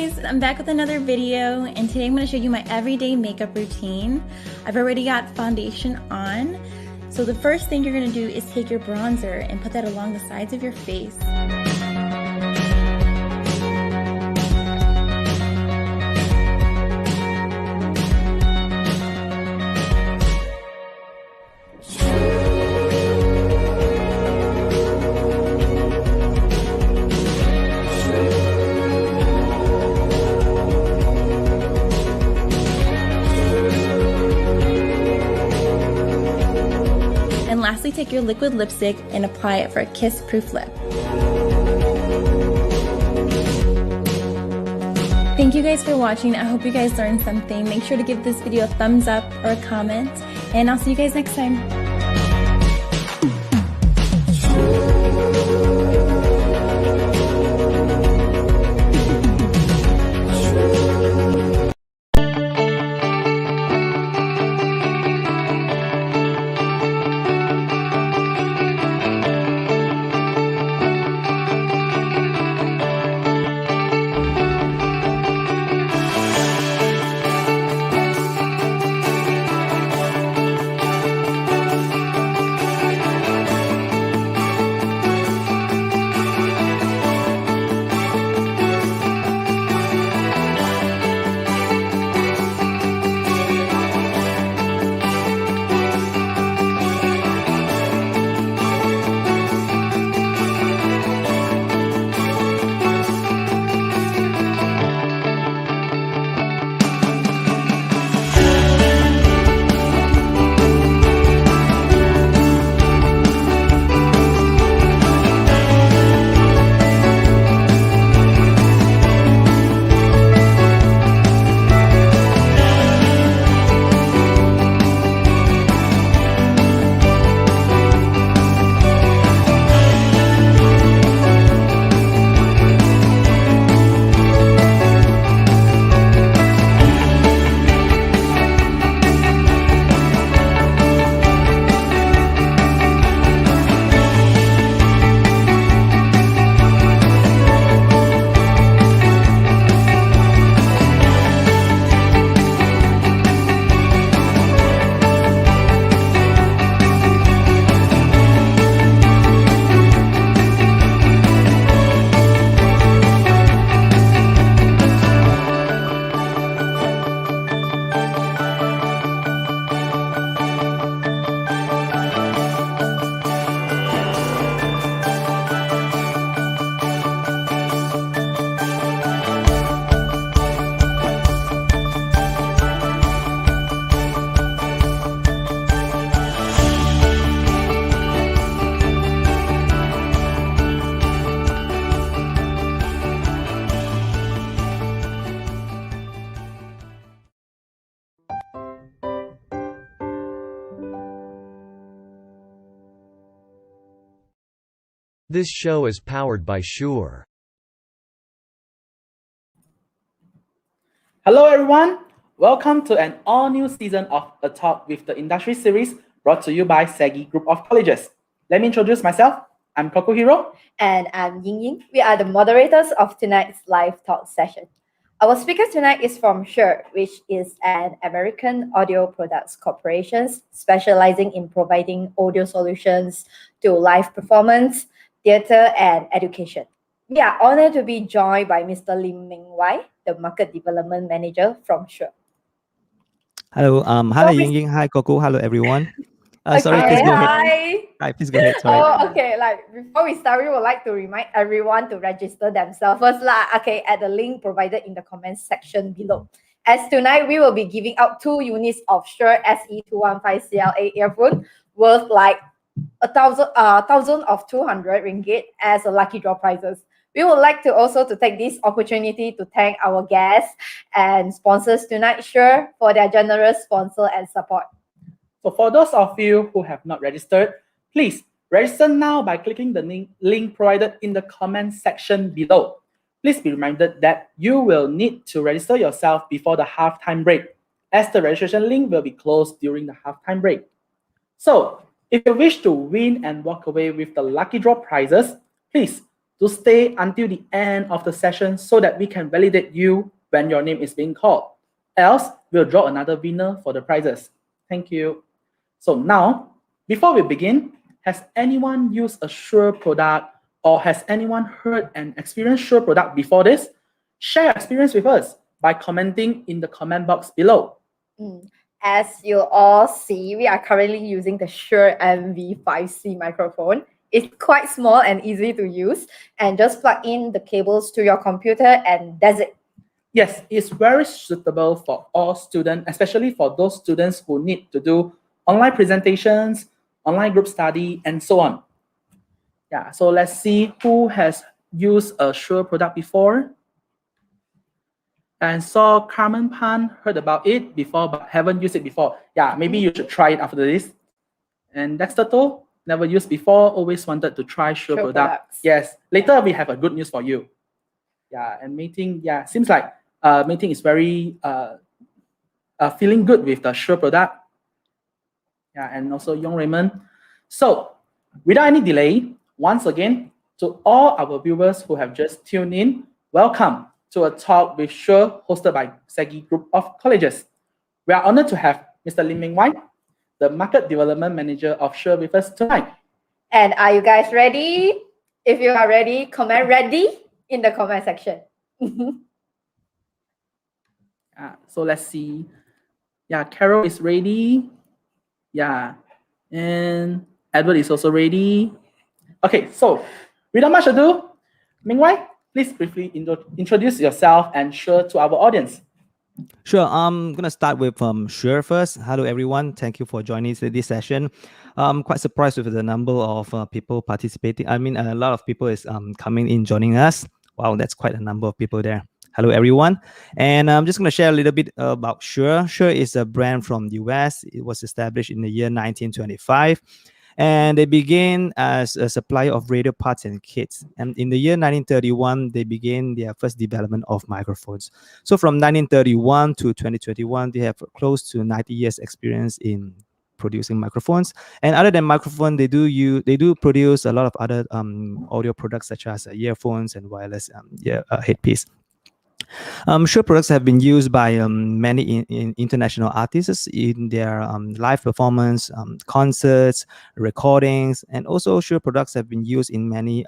guys, I'm back with another video, and today I'm going to show you my everyday makeup routine. I've already got foundation on, so the first thing you're going to do is take your bronzer and put that along the sides of your face. And lastly, take your liquid lipstick and apply it for a kiss-proof lip. Thank you guys for watching. I hope you guys learned something. Make sure to give this video a thumbs up or a comment, and I'll see you guys next time. This show is powered by SHURE. Hello everyone, welcome to an all-new season of A Talk with the Industry series brought to you by SEGi Group of Colleges. Let me introduce myself. I'm Kokuhiro. And I'm Ying Ying. We are the moderators of tonight's live talk session. Our speaker tonight is from SHURE, which is an American audio products corporation specializing in providing audio solutions to live performance, theater, and education. We are honored to be joined by Mr. Lim Meng, the Market Development Manager from SHURE. Hello, hello Ying Ying, hi Koku, hello everyone. Sorry, Okay, please go ahead. hi. Hi, please go ahead. Sorry. Oh, okay. Before we start, we would like to remind everyone to register themselves first, okay, at the link provided in the comments section below. As tonight, we will be giving out 2 units of SHURE SE215 CLA earphone worth like 1,200 ringgit as a lucky draw prizes. We would like to also take this opportunity to thank our guests and sponsors tonight, SHURE, for their generous sponsor and support. So for those of you who have not registered, please register now by clicking the link provided in the comment section below. Please be reminded that you will need to register yourself before the halftime break, as the registration link will be closed during the halftime break. So if you wish to win and walk away with the lucky draw prizes, please to stay until the end of the session so that we can validate you when your name is being called. Else, we'll draw another winner for the prizes. Thank you. So now, before we begin, has anyone used a SHURE product or has anyone heard and experienced SHURE product before this? Share your experience with us by commenting in the comment box below. As you all see, we are currently using the SHURE MV5C microphone. It's quite small and easy to use, and just plug in the cables to your computer and that's it. Yes, it's very suitable for all students, especially for those students who need to do online presentations, online group study, and so on. Yeah, so let's see who has used a SHURE product before. And saw Carmen Pan heard about it before but haven't used it before. Yeah, maybe you should try it after this. And Dexter To, never used before, always wanted to try SHURE product. Yes, later we have a good news for you. Yeah, and Meeting, yeah, seems like Meeting is very feeling good with the SHURE product. Yeah, and also Young Raymond. So, without any delay, once again, to all our viewers who have just tuned in, welcome to a talk with SHURE hosted by SEGi Group of Colleges. We are honored to have Mr. Lim Meng, the Market Development Manager of SHURE with us tonight. And are you guys ready? If you are ready, comment ready in the comment section. So let's see. Yeah, Carol is ready. Yeah, and Edward is also ready. Okay, so without much ado, Meng, please briefly introduce yourself and SHURE to our audience. Sure. I'm gonna start with SHURE first. Hello, everyone. Thank you for joining this session. I'm quite surprised with the number of people participating. I mean, a lot of people is coming in joining us. Wow, that's quite a number of people there. Hello, everyone. And I'm just gonna share a little bit about SHURE. SHURE is a brand from the US. It was established in the year 1925. And they began as a supplier of radio parts and kits. And in the year 1931, they began their first development of microphones. So from 1931 to 2021, they have close to 90 years experience in producing microphones. And other than microphone, they do produce a lot of other audio products such as earphones and wireless headpiece. SHURE products have been used by many international artists in their live performance, concerts, recordings, and also SHURE products have been used in many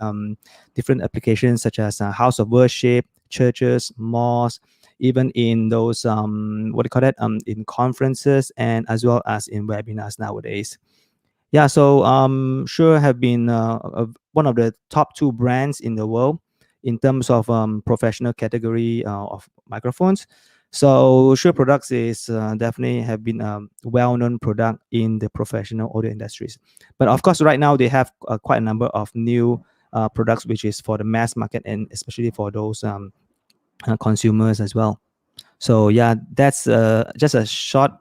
different applications such as house of worship, churches, mosques, even in those in conferences and as well as in webinars nowadays. Yeah, so SHURE have been one of the top 2 brands in the world in terms of professional category of microphones. So SHURE products is definitely have been a well-known product in the professional audio industries. But of course, right now they have quite a number of new products, which is for the mass market and especially for those consumers as well. So yeah, that's just a short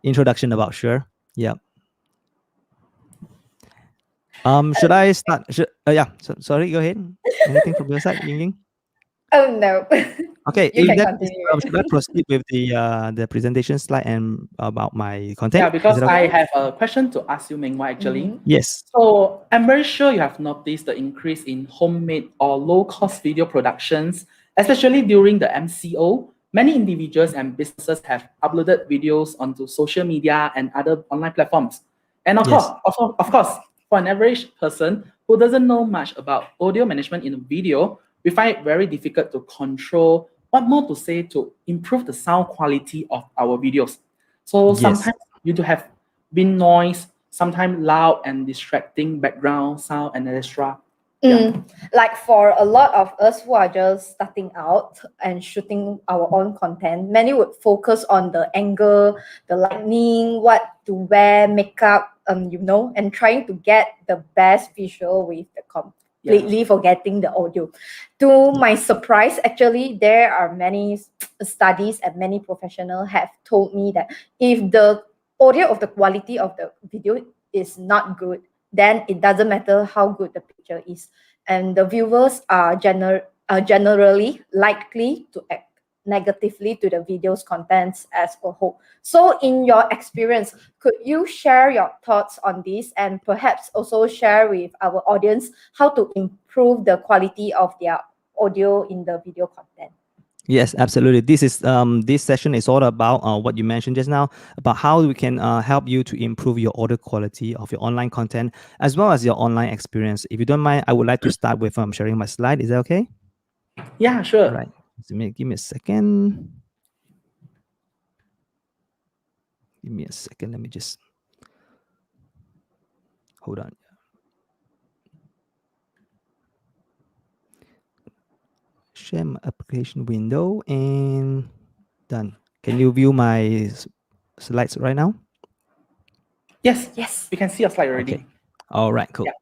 introduction about SHURE. Yeah. Should I start? Sorry, go ahead. Anything from your side, Ying Ying? Oh no. Okay, You can continue. should I proceed with the presentation slide and about my content? Yeah, because I have a question to ask you, Meng, actually. Yes. So I'm very sure you have noticed the increase in homemade or low-cost video productions, especially during the MCO. Many individuals and businesses have uploaded videos onto social media and other online platforms. And of course, for an average person who doesn't know much about audio management in a video, we find it very difficult to control what more to say to improve the sound quality of our videos. So sometimes you do have wind noise, sometimes loud and distracting background sound and etc. Like for a lot of us who are just starting out and shooting our own content, many would focus on the angle, the lighting, what to wear, makeup, and trying to get the best visual with the completely forgetting the audio. To my surprise, actually, there are many studies and many professionals have told me that if the audio of the quality of the video is not good, then it doesn't matter how good the picture is. And the viewers are generally likely to negatively to the video's contents as a whole. So in your experience, could you share your thoughts on this and perhaps also share with our audience how to improve the quality of their audio in the video content? Yes, absolutely. This session is all about what you mentioned just now, about how we can help you to improve your audio quality of your online content as well as your online experience. If you don't mind, I would like to start with sharing my slide. Is that okay? Yeah, sure. All right. So give me a second. Give me a second. Let me just hold on. Share my application window and done. Can you view my slides right now? Yes, Yes. we can see your slide already. Okay. All right, cool. Yeah.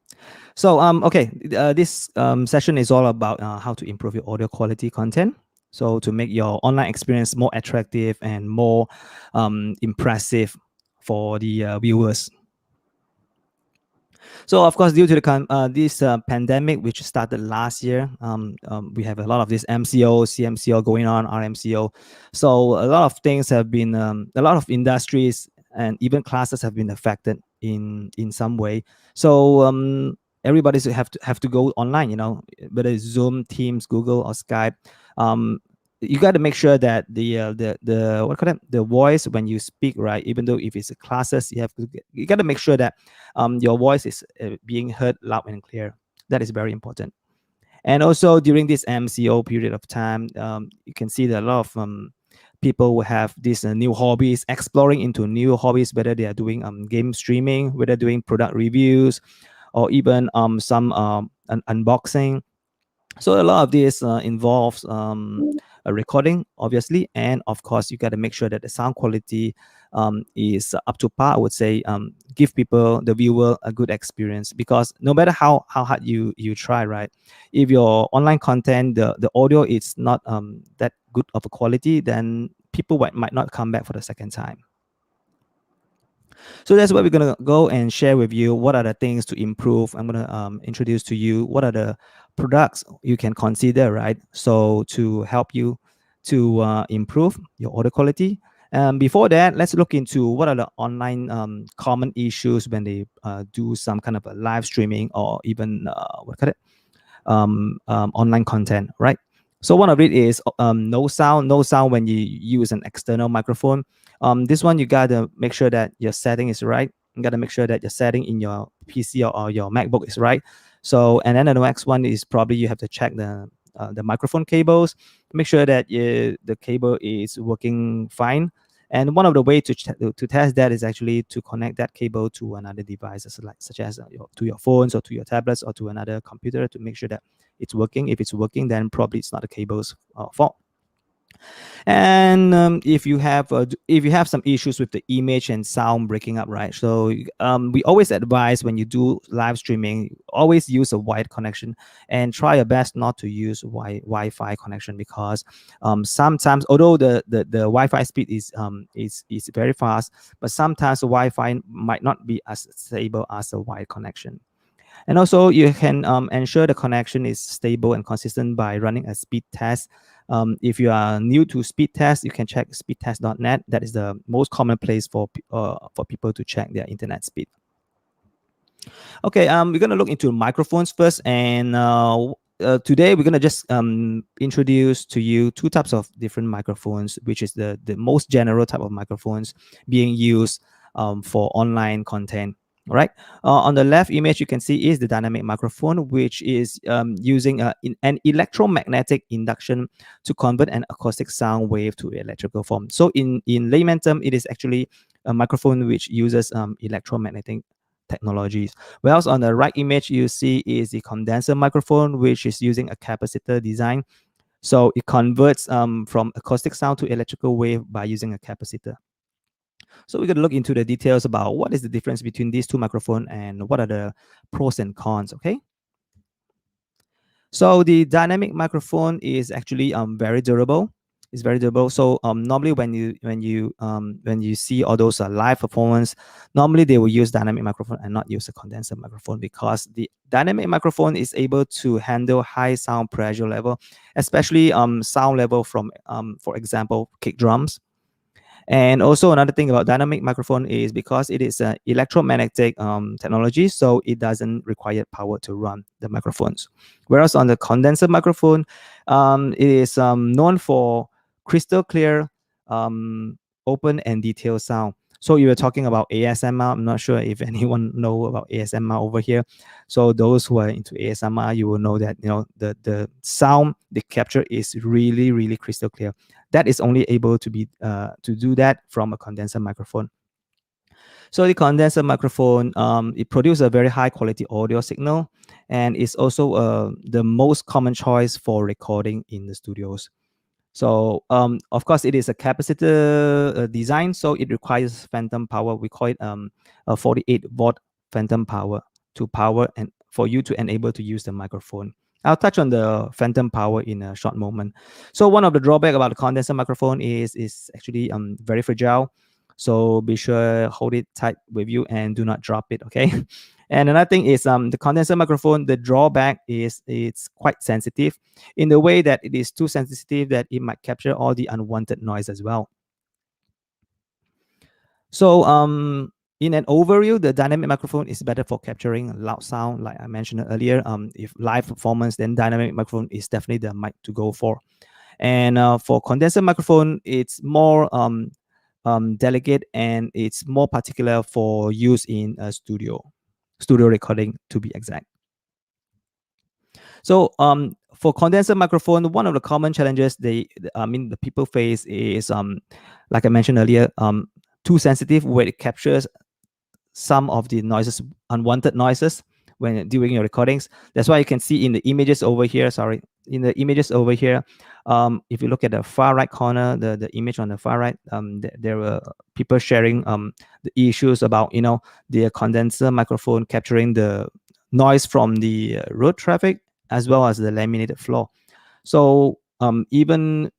So, okay, this session is all about how to improve your audio quality content. So to make your online experience more attractive and more impressive for the viewers. So of course, due to the this pandemic, which started last year, we have a lot of this MCO, CMCO going on, RMCO. So a lot of things have been, a lot of industries and even classes have been affected in some way. So everybody's have to go online, you know, whether it's Zoom, Teams, Google, or Skype. You got to make sure that the what call it, the voice when you speak, right, even though if it's a classes, you got to make sure that your voice is being heard loud and clear. That is very important. And also during this MCO period of time, you can see that a lot of people will have these new hobbies, exploring into new hobbies, whether they are doing game streaming, whether doing product reviews, or even some unboxing. So a lot of this involves a recording, obviously, and of course you got to make sure that the sound quality is up to par. I would say give people, the viewer, a good experience, because no matter how hard you try, right, if your online content, the audio is not that good of a quality, then people might not come back for the second time. So that's where we're gonna go and share with you what are the things to improve. I'm gonna introduce to you what are the products you can consider, right? So to help you to improve your audio quality. Before that, let's look into what are the online common issues when they do some kind of a live streaming or even online content, right? So one of it is no sound when you use an external microphone. This one you gotta make sure that your setting is right. You gotta make sure that your setting in your PC or your MacBook is right. So, and then the next one is probably you have to check the microphone cables, make sure that the cable is working fine. And one of the way to test that is actually to connect that cable to another devices, such as to your phones or to your tablets or to another computer, to make sure that it's working. If it's working, then probably it's not the cable's fault. And if you have some issues with the image and sound breaking up, right? So we always advise when you do live streaming, always use a wired connection and try your best not to use Wi-Fi connection, because sometimes, although the Wi-Fi speed is very fast, but sometimes the Wi-Fi might not be as stable as a wired connection. And also you can ensure the connection is stable and consistent by running a speed test. If you are new to speed test, you can check speedtest.net. That is the most common place for people to check their internet speed. Okay, we're going to look into microphones first. And today we're going to just introduce to you two types of different microphones, which is the most general type of microphones being used for online content. All right. On the left image, you can see is the dynamic microphone, which is using an electromagnetic induction to convert an acoustic sound wave to electrical form. So in layman term, it is actually a microphone which uses electromagnetic technologies. Whereas on the right image, you see is the condenser microphone, which is using a capacitor design. So it converts from acoustic sound to electrical wave by using a capacitor. So we're going to look into the details about what is the difference between these two microphones and what are the pros and cons, okay? So the dynamic microphone is actually very durable. It's very durable. So normally when you see all those live performance, normally they will use dynamic microphone and not use a condenser microphone, because the dynamic microphone is able to handle high sound pressure level, especially sound level from for example kick drums. And also another thing about dynamic microphone is because it is an electromagnetic technology, so it doesn't require power to run the microphones. Whereas on the condenser microphone, it is known for crystal clear, open and detailed sound. So you were talking about ASMR. I'm not sure if anyone know about ASMR over here. So those who are into ASMR, you will know that the sound they capture is really, really crystal clear. That is only able to be to do that from a condenser microphone. So the condenser microphone, it produces a very high quality audio signal, and is also the most common choice for recording in the studios. So of course it is a capacitor design, so it requires phantom power. We call it a 48-volt phantom power to power and for you to enable to use the microphone. I'll touch on the phantom power in a short moment. So one of the drawback about the condenser microphone is actually very fragile. So be sure hold it tight with you and do not drop it, okay? And another thing is the condenser microphone, the drawback is it's quite sensitive in the way that it is too sensitive that it might capture all the unwanted noise as well. So in an overview, the dynamic microphone is better for capturing loud sound, like I mentioned earlier. If live performance, then dynamic microphone is definitely the mic to go for. And for condenser microphone, it's more delicate and it's more particular for use in a studio recording, to be exact. So for condenser microphone, one of the common challenges the people face is like I mentioned earlier, too sensitive where it captures some of the noises, unwanted noises when doing your recordings. That's why you can see in the images over here, if you look at the far right corner, the image on the far right, there were people sharing the issues about the condenser microphone capturing the noise from the road traffic as well as the laminated floor. So even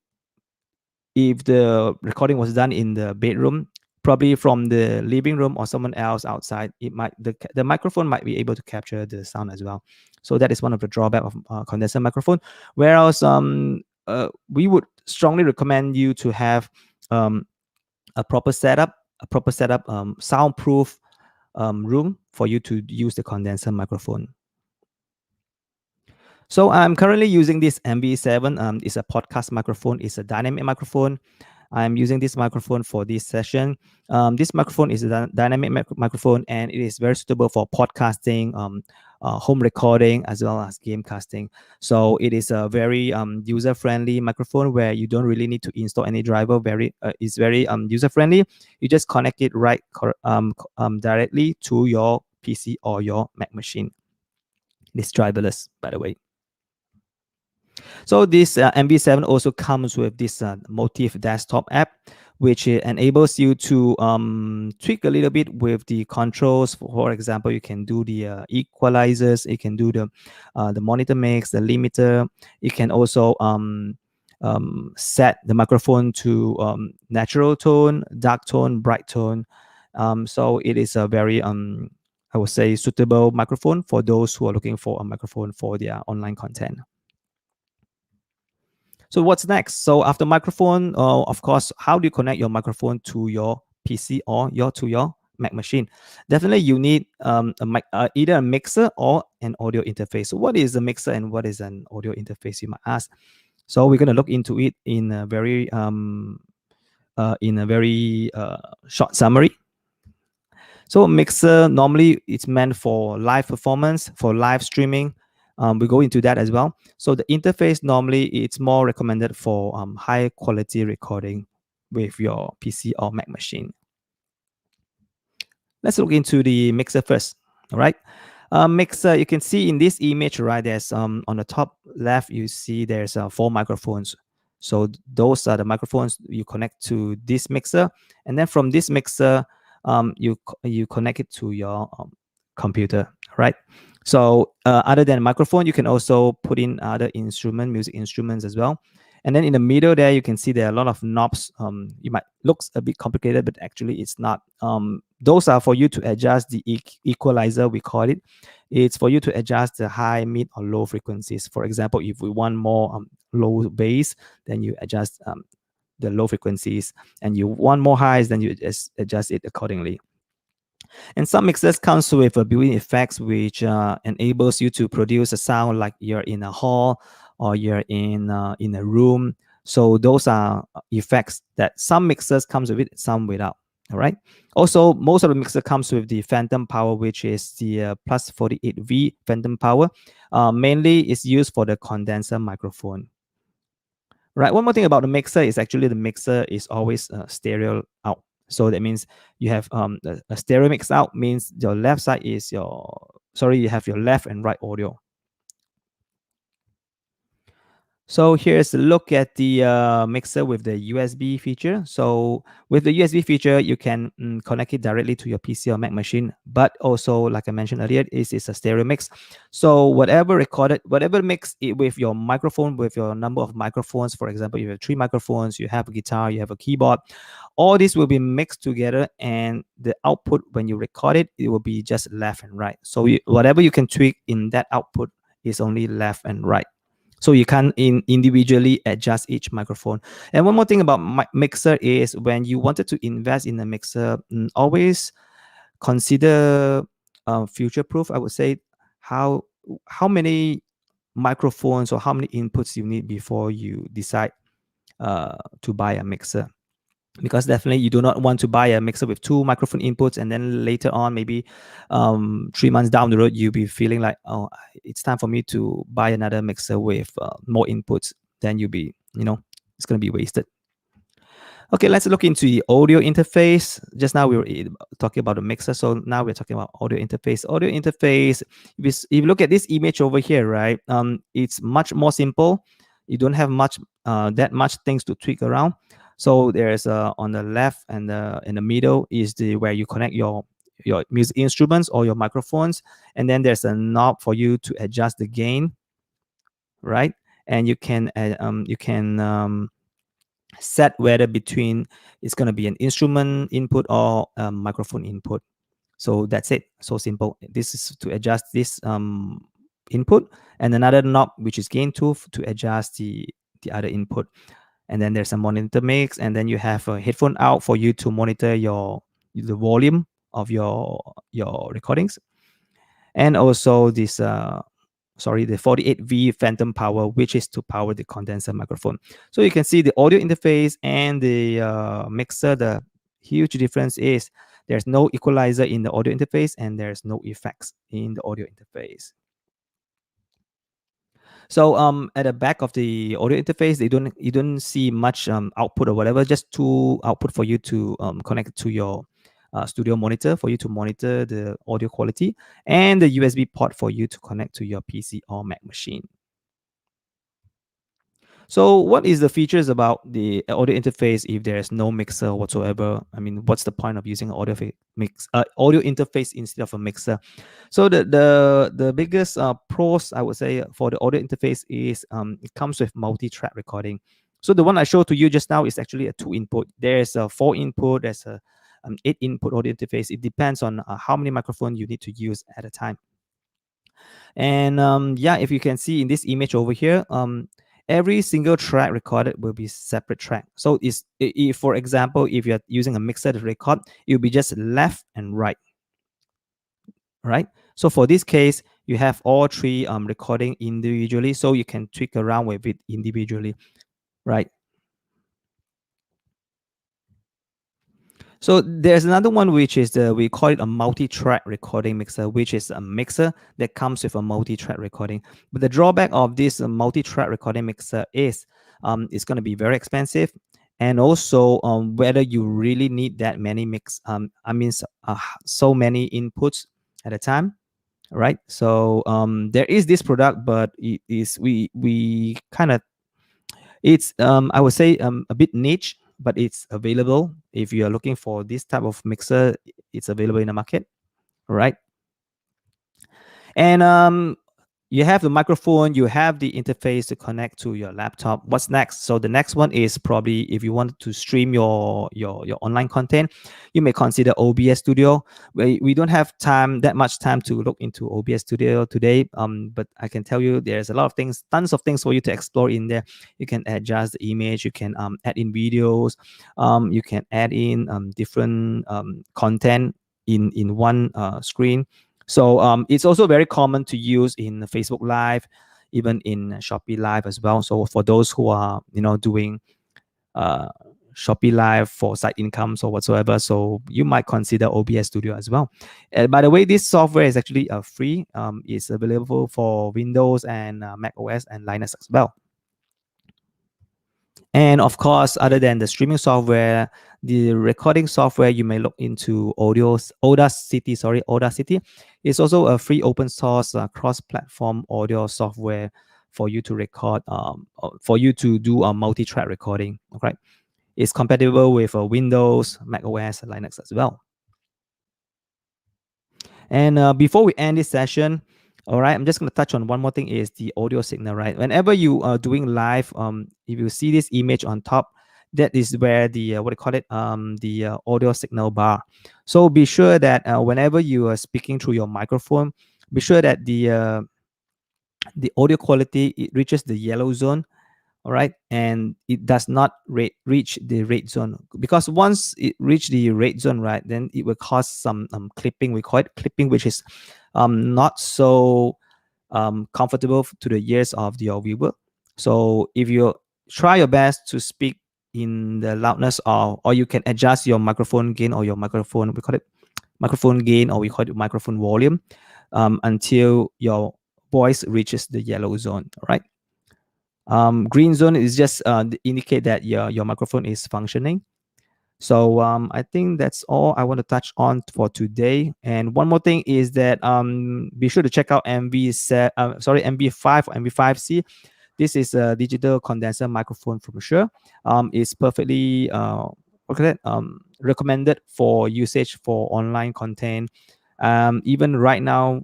if the recording was done in the bedroom, probably from the living room or someone else outside, the microphone might be able to capture the sound as well. So that is one of the drawback of condenser microphone. Whereas we would strongly recommend you to have a proper setup, soundproof room for you to use the condenser microphone. So I'm currently using this MV7. It's a podcast microphone. It's a dynamic microphone. I'm using this microphone for this session. This microphone is a dynamic microphone, and it is very suitable for podcasting, home recording, as well as game casting. So it is a very user-friendly microphone where you don't really need to install any driver. It's very user-friendly. You just connect it directly to your PC or your Mac machine. It's driverless, by the way. So this MV7 also comes with this Motif desktop app, which enables you to tweak a little bit with the controls. For example, you can do the equalizers, you can do the monitor mix, the limiter. You can also set the microphone to natural tone, dark tone, bright tone. So it is a very I would say suitable microphone for those who are looking for a microphone for their online content. So what's next? So after microphone, of course, how do you connect your microphone to your PC or to your Mac machine? Definitely you need either a mixer or an audio interface. So what is a mixer and what is an audio interface, you might ask? So we're going to look into it in a very short summary. So a mixer, normally it's meant for live performance, for live streaming. We go into that as well. So the interface, normally it's more recommended for high quality recording with your PC or Mac machine. Let's look into the mixer first. All right. Mixer, you can see in this image, right? There's on the top left, you see there's 4 microphones. So those are the microphones you connect to this mixer, and then from this mixer, you connect it to your computer, right? So other than microphone, you can also put in other music instruments as well. And then in the middle there, you can see there are a lot of knobs. You might looks a bit complicated, but actually it's not. Those are for you to adjust the equalizer, we call it. It's for you to adjust the high, mid, or low frequencies. For example, if we want more low bass, then you adjust the low frequencies, and you want more highs, then you just adjust it accordingly. And some mixers comes with built-in effects, which enables you to produce a sound like you're in a hall or you're in a room. So those are effects that some mixers comes with it, some without. All right. Also, most of the mixer comes with the phantom power, which is the plus 48V phantom power. Mainly is used for the condenser microphone. Right. One more thing about the mixer is actually the mixer is always stereo out. So that means you have a stereo mix out, means your left side is you have your left and right audio. So here's a look at the mixer with the USB feature. So with the USB feature, you can connect it directly to your PC or Mac machine. But also, like I mentioned earlier, it's a stereo mix. So whatever mix it with your microphone, with your number of microphones, for example, you have 3 microphones, you have a guitar, you have a keyboard, all this will be mixed together, and the output when you record it, it will be just left and right. So whatever you can tweak in that output is only left and right. So you can individually adjust each microphone. And one more thing about mixer is when you wanted to invest in a mixer, always consider future-proof. I would say how many microphones or how many inputs you need before you decide to buy a mixer. Because definitely you do not want to buy a mixer with 2 microphone inputs, and then later on, maybe 3 months down the road, you'll be feeling like, oh, it's time for me to buy another mixer with more inputs. Then you'll be, it's going to be wasted. Okay, let's look into the audio interface. Just now we were talking about the mixer, so now we're talking about audio interface. Audio interface, if you look at this image over here, right, it's much more simple. You don't have that much things to tweak around. So there's on the left and in the middle is where you connect your music instruments or your microphones, and then there's a knob for you to adjust the gain, right? And you can set whether between it's going to be an instrument input or a microphone input. So that's it. So simple. This is to adjust this input, and another knob which is gain 2 to adjust the other input. And then there's a monitor mix, and then you have a headphone out for you to monitor the volume of your recordings, and also this the 48V phantom power, which is to power the condenser microphone. So you can see the audio interface and the mixer. The huge difference is there's no equalizer in the audio interface, and there's no effects in the audio interface. So at the back of the audio interface, you don't see much output or whatever, just 2 output for you to connect to your studio monitor for you to monitor the audio quality, and the USB port for you to connect to your PC or Mac machine. So what is the features about the audio interface if there is no mixer whatsoever? I mean, what's the point of using an audio interface instead of a mixer? So the biggest pros, I would say, for the audio interface is it comes with multi-track recording. So the one I showed to you just now is actually a 2 input. There's a 4 input, there's a 8 input audio interface. It depends on how many microphones you need to use at a time. And yeah, if you can see in this image over here, every single track recorded will be separate track. So if for example, if you're using a mixer to record, it will be just left and right. Right? So for this case, you have all 3 recording individually, so you can tweak around with it individually, right? So there's another one, which is we call it a multi-track recording mixer, which is a mixer that comes with a multi-track recording. But the drawback of this multi-track recording mixer is it's going to be very expensive, and also whether you really need that many so many inputs at a time, right? So there is this product, but it is we kind of, it's I would say a bit niche, but it's available. If you are looking for this type of mixer, it's available in the market, right? And you have the microphone, you have the interface to connect to your laptop. What's next? So the next one is probably if you want to stream your online content, you may consider OBS Studio. We don't have that much time to look into OBS Studio today, but I can tell you there's a lot of things, tons of things for you to explore in there. You can adjust the image, you can add in videos, you can add in different content in one screen. So it's also very common to use in Facebook Live, even in Shopee Live as well. So for those who are, doing Shopee Live for side incomes or whatsoever, so you might consider OBS Studio as well. By the way, this software is actually free. It's available for Windows and Mac OS and Linux as well. And of course, other than the streaming software, the recording software, you may look into Audacity. It's also a free open source cross-platform audio software for you to record, for you to do a multi-track recording. Okay, it's compatible with Windows, Mac OS, and Linux as well. And before we end this session, all right, I'm just going to touch on one more thing, is the audio signal, right? Whenever you are doing live, if you see this image on top, that is where the the audio signal bar. So be sure that whenever you are speaking through your microphone, be sure that the audio quality, it reaches the yellow zone, all right, and it does not reach the red zone, because once it reach the red zone, right, then it will cause some clipping. We call it clipping, which is not so comfortable to the ears of your viewer. So if you try your best to speak in the loudness or you can adjust your microphone gain or your microphone, we call it microphone gain, or we call it microphone volume, until your voice reaches the yellow zone. All right. Green zone is just indicate that your microphone is functioning. So I think that's all I want to touch on for today. And one more thing is that be sure to check out MV5 or MV5C. This is a digital condenser microphone from SHURE. It's perfectly recommended for usage for online content. Even right now,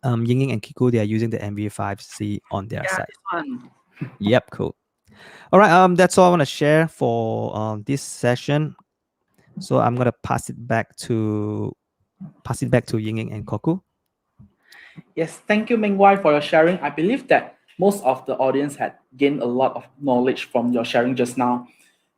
Ying and Kiku, they are using the MV5C on their side. Yep, cool. All right, that's all I want to share for this session. So I'm gonna pass it back to Ying and Koku. Yes, thank you, Meng Wai, for your sharing. I believe that most of the audience had gained a lot of knowledge from your sharing just now.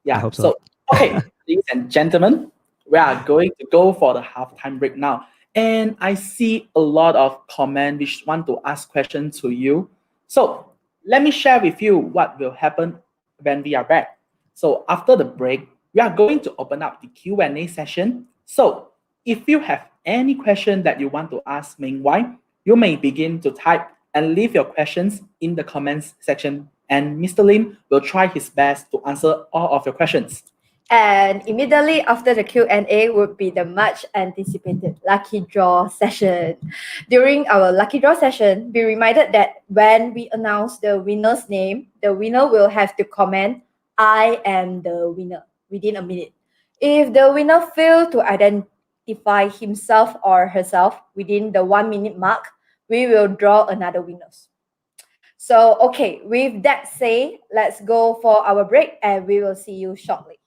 Yeah, I hope so. Okay, ladies and gentlemen, we are going to go for the halftime break now. And I see a lot of comments which want to ask questions to you. So let me share with you what will happen when we are back. So after the break, we are going to open up the Q&A session. So if you have any question that you want to ask Meng Wai, you may begin to type and leave your questions in the comments section, and Mr. Lim will try his best to answer all of your questions. And immediately after the Q&A would be the much anticipated lucky draw session. During our lucky draw session, be reminded that when we announce the winner's name, the winner will have to comment, "I am the winner," within a minute. If the winner fails to identify himself or herself within the 1 minute mark, we will draw another winner. So, okay, with that said, let's go for our break and we will see you shortly.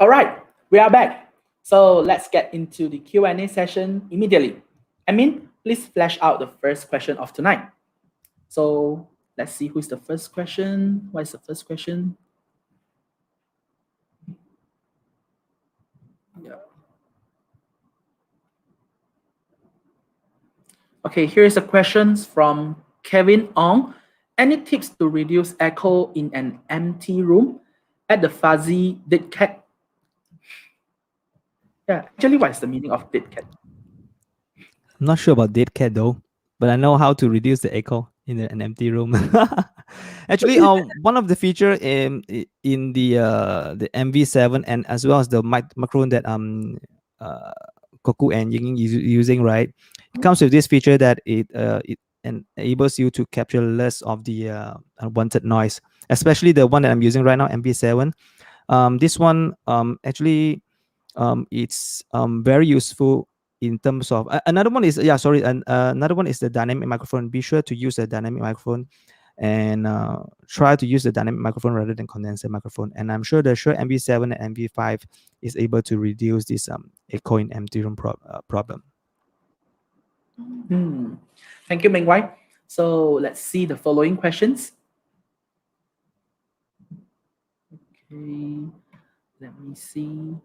All right, we are back. So let's get into the Q&A session immediately. Please flash out the first question of tonight. So let's see who's the first question. What is the first question? Yeah. Okay, here is a question from Kevin Ong. Any tips to reduce echo in an empty room? Add the fuzzy dead cat. Yeah, actually, what is the meaning of dead cat? I'm not sure about dead cat though, but I know how to reduce the echo in an empty room. Actually, one of the feature in the MV7 and as well as the microphone that Koku and Ying is using, right? It comes with this feature that it enables you to capture less of the unwanted noise, especially the one that I'm using right now, MV7. This one actually it's very useful in terms of another one is another one is the dynamic microphone. Be sure to use a dynamic microphone and try to use the dynamic microphone rather than condenser microphone. And I'm sure the Shure MV7 and MV5 is able to reduce this echo in empty room problem. Thank you, Meng Wai. So let's see the following questions. Okay, let me see.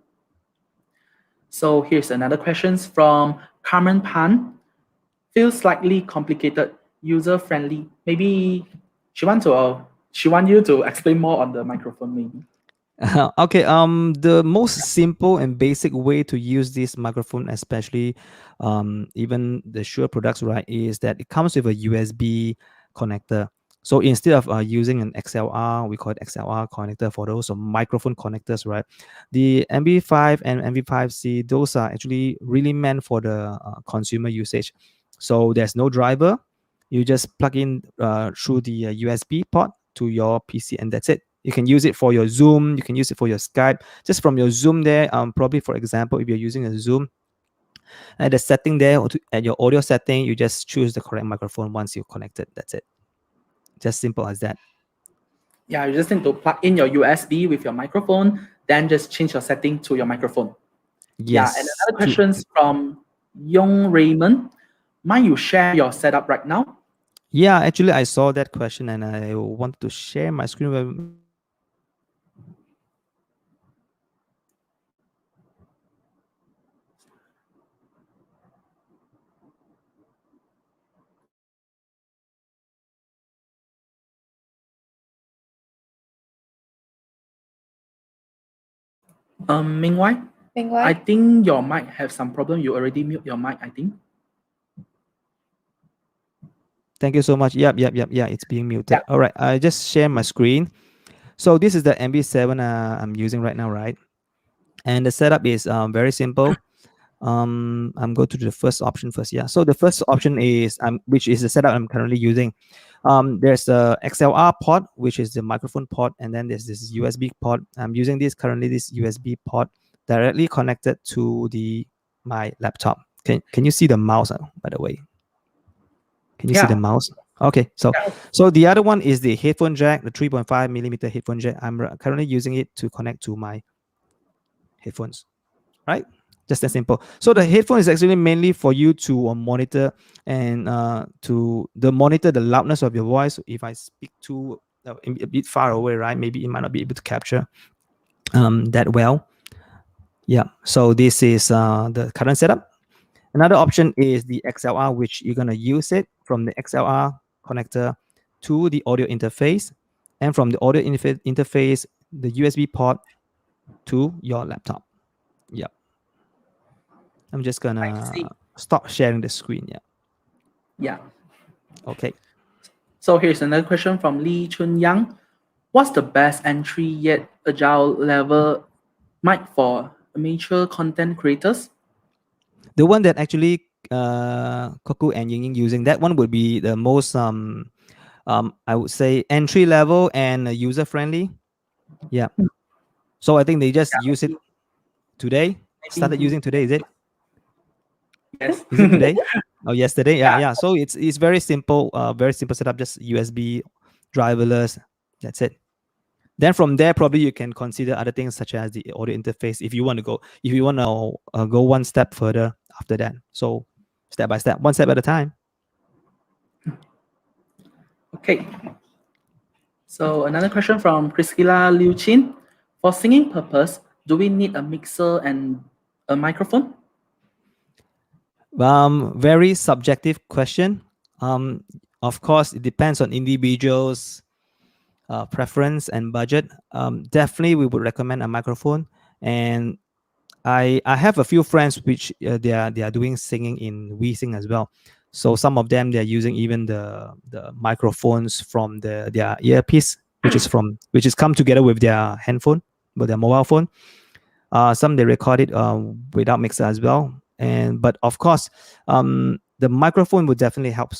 So here's another question from Carmen Pan. Feels slightly complicated, user-friendly. Maybe she want you to explain more on the microphone, maybe. Okay, the most simple and basic way to use this microphone, especially even the Shure products, right, is that it comes with a USB connector. So instead of using an XLR, we call it XLR connector for those microphone connectors, right? The MV5 and MV5C, those are actually really meant for the consumer usage. So there's no driver. You just plug in through the USB port to your PC and that's it. You can use it for your Zoom. You can use it for your Skype. Just from your Zoom there, probably, for example, if you're using a Zoom, at the setting there, at your audio setting, you just choose the correct microphone once you're connected. That's it. Just simple as that. Yeah, you just need to plug in your USB with your microphone, then just change your setting to your microphone. Yes. Yeah, and another question from Young Raymond. Mind you share your setup right now? Yeah, actually, I saw that question and I wanted to share my screen with Meanwhile, I think your mic have some problem. You already mute your mic, I think. Thank you so much. Yep. Yeah, it's being muted. Yeah. All right, I just share my screen. So this is the MV7 I'm using right now, right? And the setup is very simple. I'm going to the first option first. Yeah. So the first option is which is the setup I'm currently using. There's the XLR port, which is the microphone port, and then there's this USB port. I'm using this USB port directly connected to my laptop. Can you see the mouse, by the way? Can you see the mouse? Okay, so the other one is the headphone jack, the 3.5 millimeter headphone jack. I'm currently using it to connect to my headphones, right? Just that simple. So the headphone is actually mainly for you to monitor and to monitor the loudness of your voice. If I speak too a bit far away, right, maybe it might not be able to capture that well. Yeah. So this is the current setup. Another option is the XLR, which you're gonna use it from the XLR connector to the audio interface, and from the audio interface, the USB port to your laptop. Yeah. I'm just gonna stop sharing the screen. Yeah. Yeah. Okay. So here's another question from Lee Chun Yang. What's the best entry yet agile level mic for amateur content creators? The one that actually Koku and Ying Ying using, that one would be the most I would say entry level and user friendly. Yeah. So I think they just use it today. Started using today, is it? Yes. Is it today? Oh, yesterday. Yeah. So it's very simple setup. Just USB driverless. That's it. Then from there, probably you can consider other things such as the audio interface if you want to go one step further after that. So step by step, one step at a time. Okay. So another question from Priscilla Liu Chin. For singing purpose, do we need a mixer and a microphone? Very subjective question. Of course, it depends on individuals' preference and budget. Definitely, we would recommend a microphone. And I have a few friends which they are doing singing in WeSing as well. So some of them, they're using even the microphones from their earpiece, which is come together with their handphone, with their mobile phone. Some they record it without mixer as well. But of course, the microphone would definitely help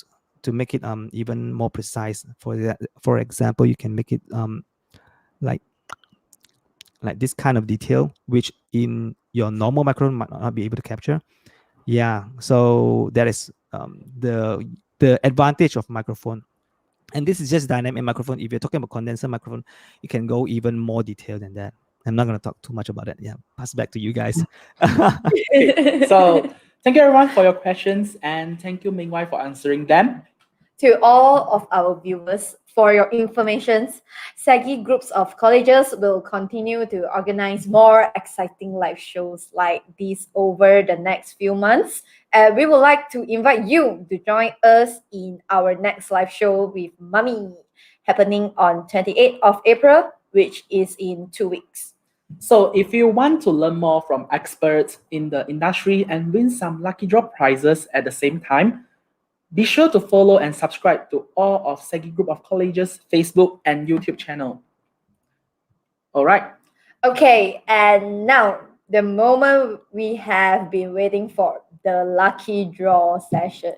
to make it even more precise. For example, you can make it like this kind of detail, which in your normal microphone might not be able to capture. Yeah, so that is the advantage of microphone. And this is just dynamic microphone. If you're talking about condenser microphone, you can go even more detailed than that. I'm not going to talk too much about it. Yeah, pass back to you guys. Okay. So thank you everyone for your questions, and thank you Meng for answering them. To all of our viewers, for your information, SEGi groups of colleges will continue to organize more exciting live shows like these over the next few months. And we would like to invite you to join us in our next live show with Mummy, happening on 28th of April, which is in 2 weeks. So if you want to learn more from experts in the industry and win some lucky draw prizes at the same time, be sure to follow and subscribe to all of SEGi Group of Colleges Facebook and YouTube channel. All right. Okay, and now the moment we have been waiting for, the lucky draw session.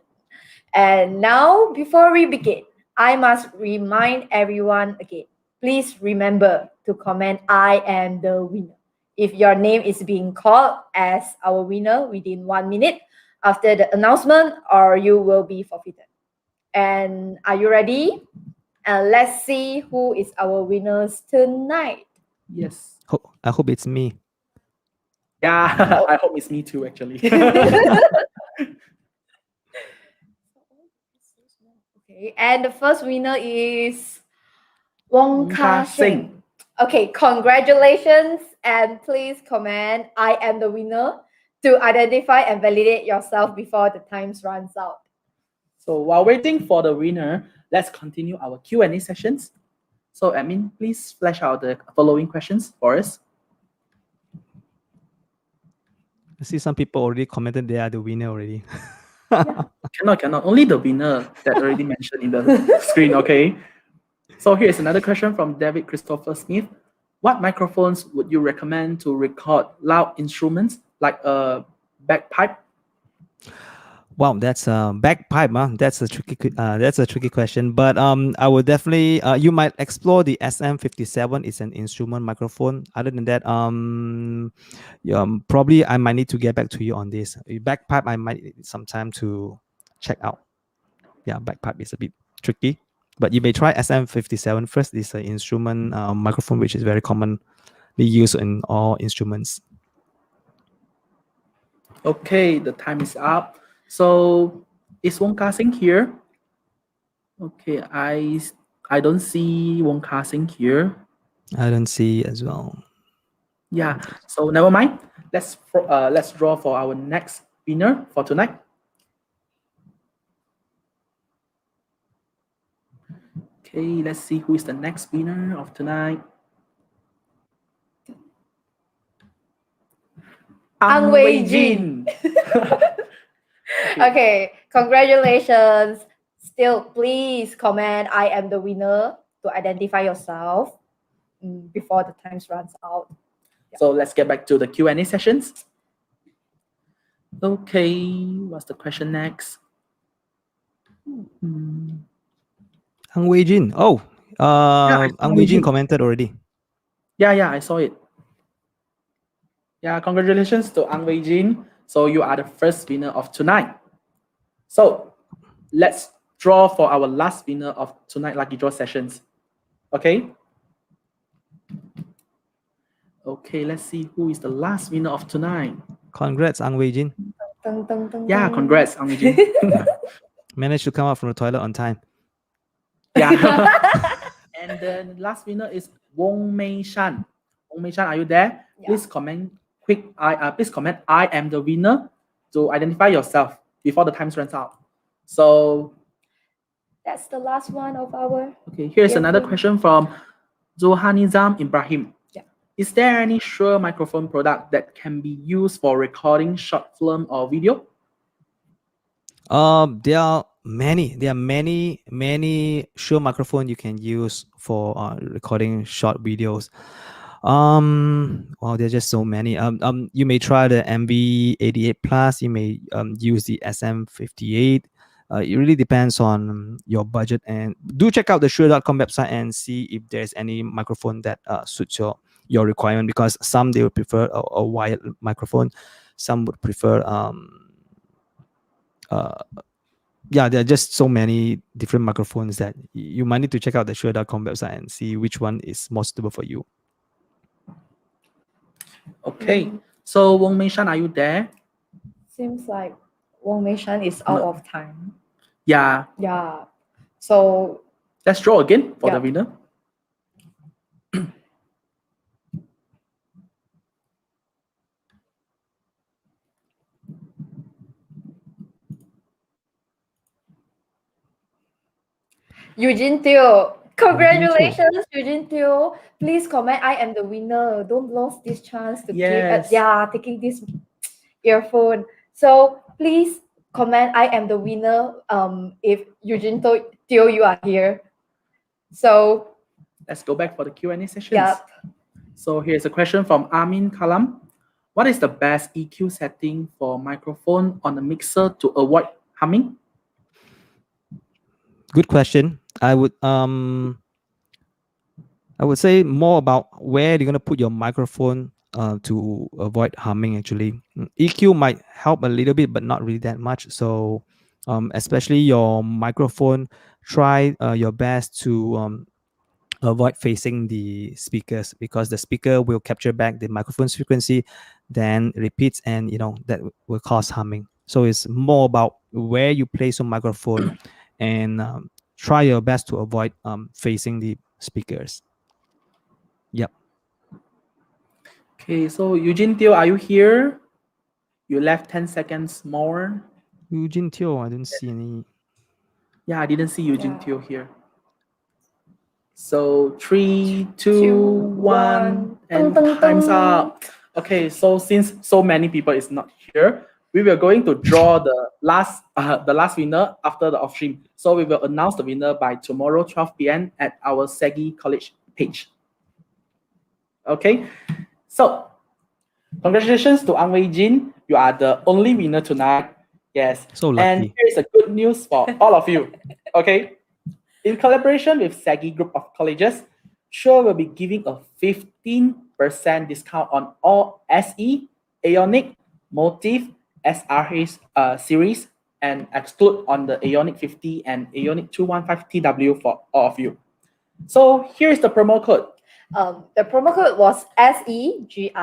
And now, before we begin, I must remind everyone again, please remember to comment I am the winner if your name is being called as our winner within 1 minute after the announcement, or you will be forfeited. And are you ready? And let's see who is our winners tonight. Yes. I hope it's me. Yeah, I hope it's me too, actually. Okay, and the first winner is Wong Ka Sing. Okay, congratulations, and please comment I am the winner to identify and validate yourself before the time runs out. So while waiting for the winner, let's continue our Q&A sessions. So admin, please flash out the following questions for us. I see some people already commented they are the winner already. Cannot. Only the winner that already mentioned in the screen, okay? So here's another question from David Christopher Smith. What microphones would you recommend to record loud instruments like a bagpipe? Wow, that's a bagpipe, huh? That's a tricky question. But I would definitely you might explore the SM57. It's an instrument microphone. Other than that, probably I might need to get back to you on this. Bagpipe, I might need some time to check out. Yeah, bagpipe is a bit tricky, but you may try SM57 first. It's an instrument microphone which is very commonly used in all instruments. Okay, the time is up. So is Wong Ka Sing here? Okay, I don't see Wong Ka Sing here. I don't see as well. Yeah, so never mind. Let's draw for our next winner for tonight. Okay, let's see who is the next winner of tonight. Ang Wei Jin. Okay, congratulations. Still, please comment I am the winner to identify yourself before the time runs out. Yeah. So let's get back to the Q&A sessions. Okay, what's the question next? Ang Wei Jin. Oh, Ang Wei Jin commented already. Yeah, I saw it. Yeah, congratulations to Ang Wei Jin. So you are the first winner of tonight. So let's draw for our last winner of tonight lucky draw sessions. Okay? Okay, let's see who is the last winner of tonight. Congrats, Ang Wei Jin. Dun, dun, dun, Yeah, dun. congrats, Ang Wei Jin. Managed to come out from the toilet on time. Yeah. And the last winner is Wong Mei Shan. Wong Mei Shan, are you there? Yeah. Please comment please comment I am the winner to identify yourself before the time runs out. So That's the last one of our. okay, here's another earphone. question from Zohanizam Ibrahim. Yeah. Is there any Shure microphone product that can be used for recording short film or video? There are many Shure microphone you can use for recording short videos. Wow, there's just so many. You may try the MV88 Plus. You may use the SM58. It really depends on your budget, and do check out the shure.com website and see if there's any microphone that suits your requirement, because some they would prefer a wired microphone, some would prefer yeah, there are just so many different microphones that you might need to check out the shure.com website and see which one is more suitable for you. Okay, so Wong Mei Shan, are you there? Seems like Wong Mei Shan is out of time. Yeah, Yeah. So let's draw again for the Yeah. winner. Eugene Teo. Congratulations, Eugene Teo. Please comment I am the winner. Don't lose this chance to Yes. taking this earphone. So please comment I am the winner if Eugene Teo you are here. So Let's go back for the Q&A sessions. yeah. So here's a question from Amin Kalam. What is the best EQ setting for microphone on the mixer to avoid humming? Good question. I would say more about where you're gonna put your microphone to avoid humming. Actually, EQ might help a little bit, but not really that much. So, especially your microphone, try your best to avoid facing the speakers, because the speaker will capture back the microphone's frequency, then repeats, and that will cause humming. So it's more about where you place your microphone, and try your best to avoid facing the speakers. Yep. Okay, so Eugene Teo, are you here? You left 10 seconds more. Eugene Teo, I didn't see any. Yeah, I didn't see Eugene Yeah. Teo here. So 3, 2, 1, 1, and dun, dun, time's dun. up. Okay, so since so many people is not here, we were going to draw the last winner after the off stream. So we will announce the winner by tomorrow 12 p.m. at our SEGi College page. Okay, so congratulations to Ang Wei Jin. You are the only winner tonight. Yes. So And lucky. here is a good news for all of you. Okay. In collaboration with SEGi Group of Colleges, SHURE will be giving a 15% discount on all SE, Aeonic, Motive, SRH series, and exclude on the Aeonic 50 and Aeonic 215TW for all of you. So here's the promo code. The promo code was SEGi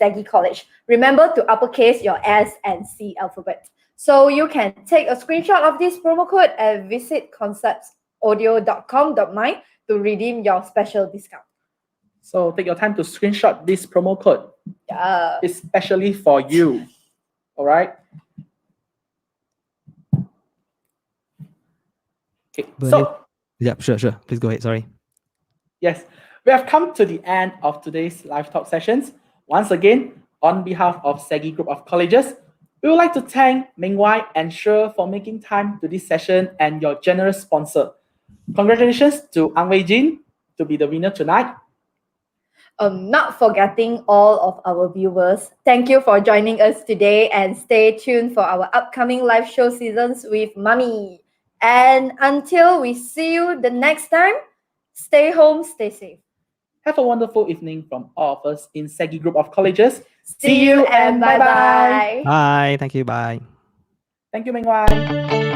SEGi College. Remember to uppercase your S and C alphabet. So you can take a screenshot of this promo code and visit conceptsaudio.com.my to redeem your special discount. So take your time to screenshot this promo code, Yeah. especially for you. All right. Okay. So Yeah, sure. Please go ahead. Sorry. yes, we have come to the end of today's live talk sessions. Once again, on behalf of SEGi Group of Colleges, we would like to thank Meng and SHURE for making time to this session and your generous sponsor. Congratulations to Ang Wei Jin to be the winner tonight. Not forgetting all of our viewers, thank you for joining us today, and stay tuned for our upcoming live show seasons with Mummy. And until we see you the next time, stay home, stay safe. Have a wonderful evening from all of us in SEGi Group of Colleges. See you and bye-bye. Bye. Thank you. Bye. Thank you, Meng Wai.